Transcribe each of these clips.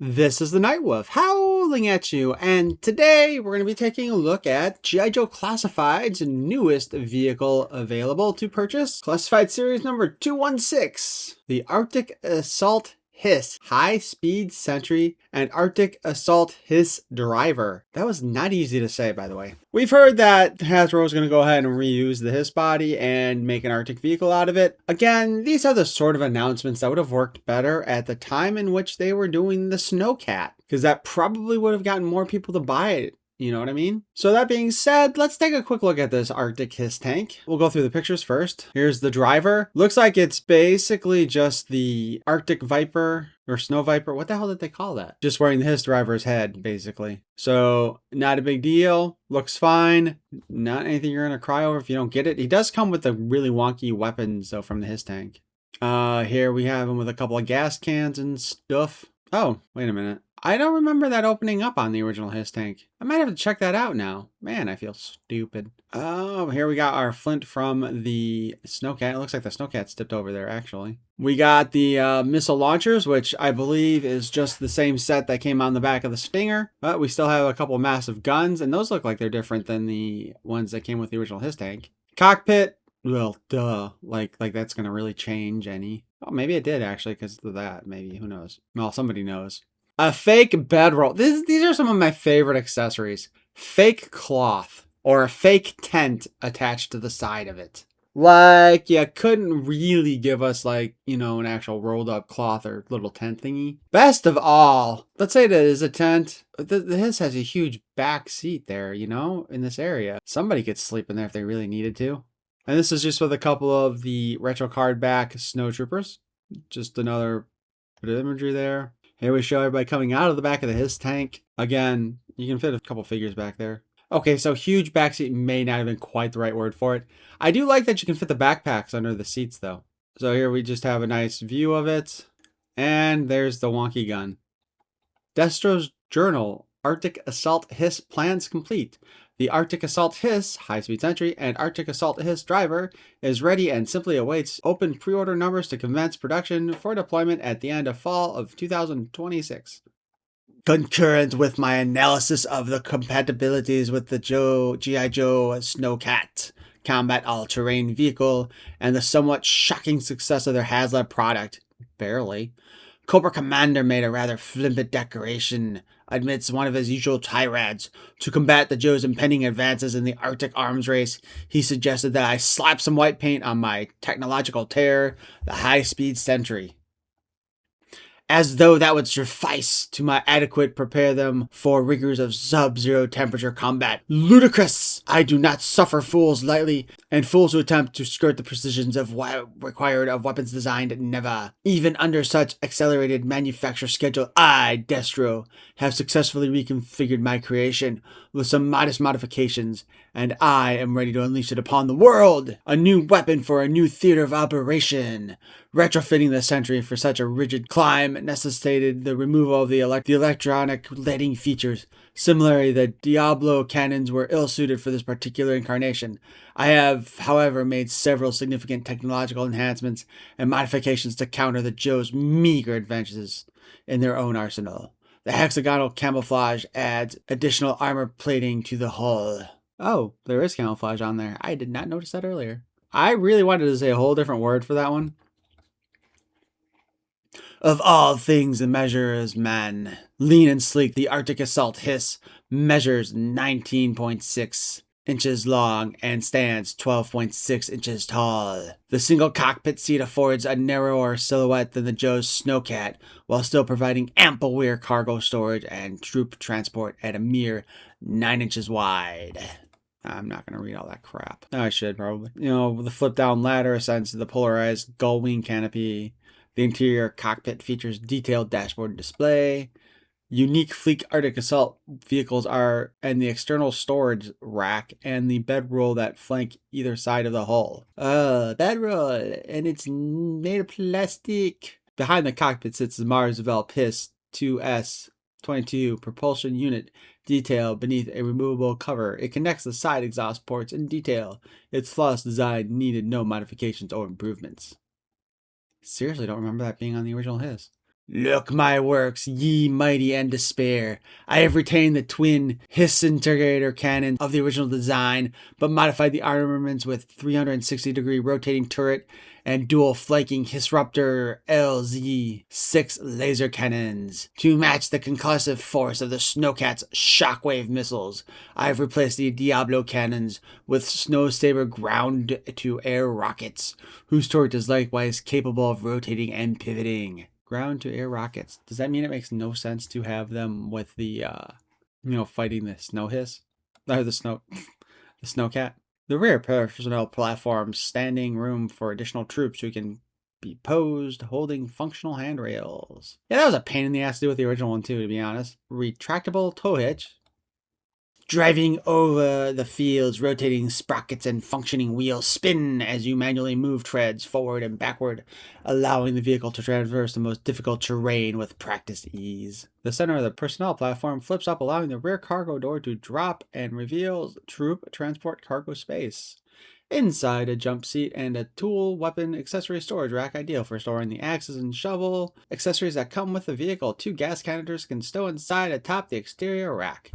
This is the Night Wolf howling at you, and today we're going to be taking a look at G.I. Joe Classified's newest vehicle available to purchase, Classified Series number 216, the Arctic Assault H.I.S.S High-Speed Sentry and Arctic Assault H.I.S.S Driver. That was not easy to say, by the way. We've heard that Hasbro is going to go ahead and reuse the H.I.S.S body and make an Arctic vehicle out of it. Again, these are the sort of announcements that would have worked better at the time in which they were doing the Snowcat, because that probably would have gotten more people to buy it. You know what I mean? So that being said, let's take a quick look at this Arctic H.I.S.S tank. We'll go through the pictures first. Here's the driver. Looks like it's basically just the Arctic Viper or Snow Viper. What the hell did they call that? Just wearing the H.I.S.S driver's head, basically. So not a big deal. Looks fine. Not anything you're going to cry over if you don't get it. He does come with the really wonky weapons, though, from the H.I.S.S tank. Here we have him with a couple of gas cans and stuff. Oh, wait a minute. I don't remember that opening up on the original H.I.S.S tank. I might have to check that out now. Man, I feel stupid. Oh, here we got our flint from the Snowcat. It looks like the Snowcat's tipped over there, actually. We got the missile launchers, which I believe is just the same set that came on the back of the Stinger. But we still have a couple massive guns, and those look like they're different than the ones that came with the original H.I.S.S tank. Cockpit. Well, duh. Like that's going to really change any. Oh, maybe it did, actually, because of that. Maybe. Who knows? Well, somebody knows. A fake bedroll. These are some of my favorite accessories. Fake cloth or a fake tent attached to the side of it. Like, you couldn't really give us, like, you know, an actual rolled up cloth or little tent thingy. Best of all, let's say that is a tent. This has a huge back seat there, you know, in this area. Somebody could sleep in there if they really needed to. And this is just with a couple of the retro card back snow troopers. Just another bit of imagery there. Here we show everybody coming out of the back of the H.I.S.S tank. Again, you can fit a couple figures back there. Okay, so huge backseat may not have been quite the right word for it. I do like that you can fit the backpacks under the seats, though. So here we just have a nice view of it. And there's the wonky gun. Destro's Journal, Arctic Assault H.I.S.S plans complete. The Arctic Assault H.I.S.S High-Speed Sentry and Arctic Assault H.I.S.S Driver is ready and simply awaits open pre-order numbers to commence production for deployment at the end of fall of 2026. Concurrent with my analysis of the compatibilities with the G.I. Joe Snowcat combat all-terrain vehicle and the somewhat shocking success of their HasLab product, barely, Cobra Commander made a rather flippant declaration amidst one of his usual tirades. To combat the Joe's impending advances in the Arctic arms race, he suggested that I slap some white paint on my technological terror, the high-speed sentry. As though that would suffice to my adequate prepare them for rigors of sub-zero temperature combat. Ludicrous! I do not suffer fools lightly, and fools who attempt to skirt the precisions of what required of weapons designed never. Even under such accelerated manufacture schedule, I, Destro, have successfully reconfigured my creation with some modest modifications, and I am ready to unleash it upon the world. A new weapon for a new theater of operation. Retrofitting the Sentry for such a rigid climb necessitated the removal of the electronic lighting features. Similarly, the Diablo cannons were ill-suited for this particular incarnation. I have, however, made several significant technological enhancements and modifications to counter the Joe's meager advances in their own arsenal. The hexagonal camouflage adds additional armor plating to the hull. Oh, there is camouflage on there. I did not notice that earlier. I really wanted to say a whole different word for that one. Of all things the measure is man. Lean and sleek, the Arctic Assault H.I.S.S measures 19.6 inches long and stands 12.6 inches tall. The single cockpit seat affords a narrower silhouette than the Joe's Snowcat, while still providing ample rear cargo storage and troop transport at a mere 9 inches wide. I'm not going to read all that crap. I should probably. You know, the flip down ladder ascends to the polarized gull wing canopy. The interior cockpit features detailed dashboard display. Unique Fleet Arctic Assault vehicles are and the external storage rack and the bedroll that flank either side of the hull. Bedroll, and it's made of plastic. Behind the cockpit sits the Mars-developed H.I.S.S 22 propulsion unit detail beneath a removable cover. It connects the side exhaust ports in detail. Its flawless design needed no modifications or improvements. Seriously, don't remember that being on the original H.I.S.S. Look my works, ye mighty and despair. I have retained the twin H.I.S.S integrator cannon of the original design, but modified the armaments with 360-degree rotating turret and dual flanking Disruptor LZ-6 laser cannons. To match the concussive force of the Snowcat's shockwave missiles, I have replaced the Diablo cannons with Snow Saber ground-to-air rockets, whose turret is likewise capable of rotating and pivoting. Ground-to-air rockets. Does that mean it makes no sense to have them with the, fighting the snow hiss? Or the snowcat? The rear personnel platform, standing room for additional troops who can be posed holding functional handrails. Yeah, that was a pain in the ass to do with the original one too, to be honest. Retractable tow hitch. Driving over the fields, rotating sprockets and functioning wheels spin as you manually move treads forward and backward, allowing the vehicle to traverse the most difficult terrain with practiced ease. The center of the personnel platform flips up, allowing the rear cargo door to drop and reveals troop transport cargo space. Inside, a jump seat and a tool, weapon, accessory storage rack ideal for storing the axes and shovel. Accessories that come with the vehicle. 2 gas canisters can stow inside atop the exterior rack.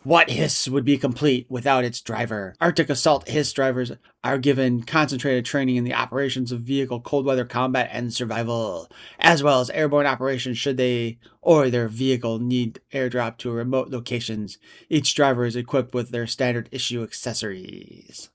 What H.I.S.S would be complete without its driver? Arctic Assault H.I.S.S drivers are given concentrated training in the operations of vehicle cold weather combat and survival, as well as airborne operations should they or their vehicle need airdrop to remote locations. Each driver is equipped with their standard issue accessories.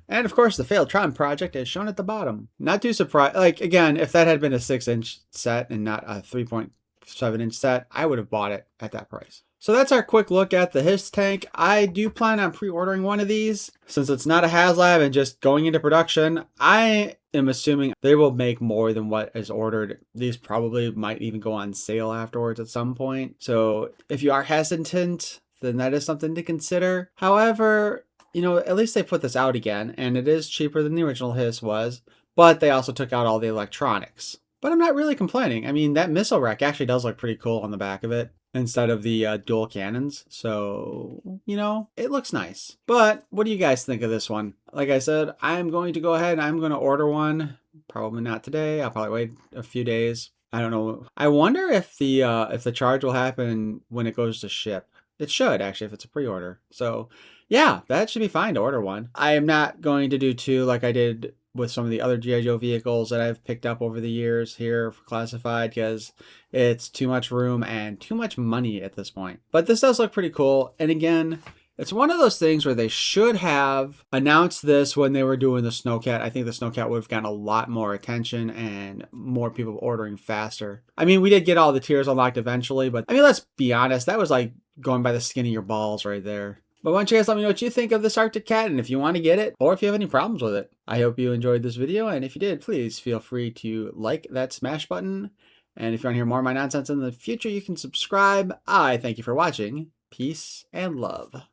And of course, the failed Tron project is shown at the bottom. Not too surprised. Like, again, if that had been a 6-inch set and not a 3.7-inch set, I would have bought it at that price. So that's our quick look at the H.I.S.S tank. I do plan on pre-ordering one of these. Since it's not a HasLab and just going into production, I am assuming they will make more than what is ordered. These probably might even go on sale afterwards at some point. So if you are hesitant, then that is something to consider. However, at least they put this out again, and it is cheaper than the original H.I.S.S was, but they also took out all the electronics. But I'm not really complaining. I mean, that missile rack actually does look pretty cool on the back of it instead of the dual cannons. So, it looks nice. But what do you guys think of this one? Like I said, I'm going to go ahead and I'm going to order one. Probably not today. I'll probably wait a few days. I don't know. I wonder if the charge will happen when it goes to ship. It should, actually, if it's a pre-order. So, yeah, that should be fine to order one. I am not going to do 2 like I did with some of the other G.I. Joe vehicles that I've picked up over the years here for classified, because it's too much room and too much money at this point. But this does look pretty cool. And again, it's one of those things where they should have announced this when they were doing the Snowcat. I think the Snowcat would have gotten a lot more attention and more people ordering faster. I mean, we did get all the tiers unlocked eventually, but I mean, let's be honest, that was like going by the skin of your balls right there. But why don't you guys let me know what you think of this Arctic Cat, and if you want to get it, or if you have any problems with it. I hope you enjoyed this video, and if you did, please feel free to like that smash button. And if you want to hear more of my nonsense in the future, you can subscribe. I thank you for watching. Peace and love.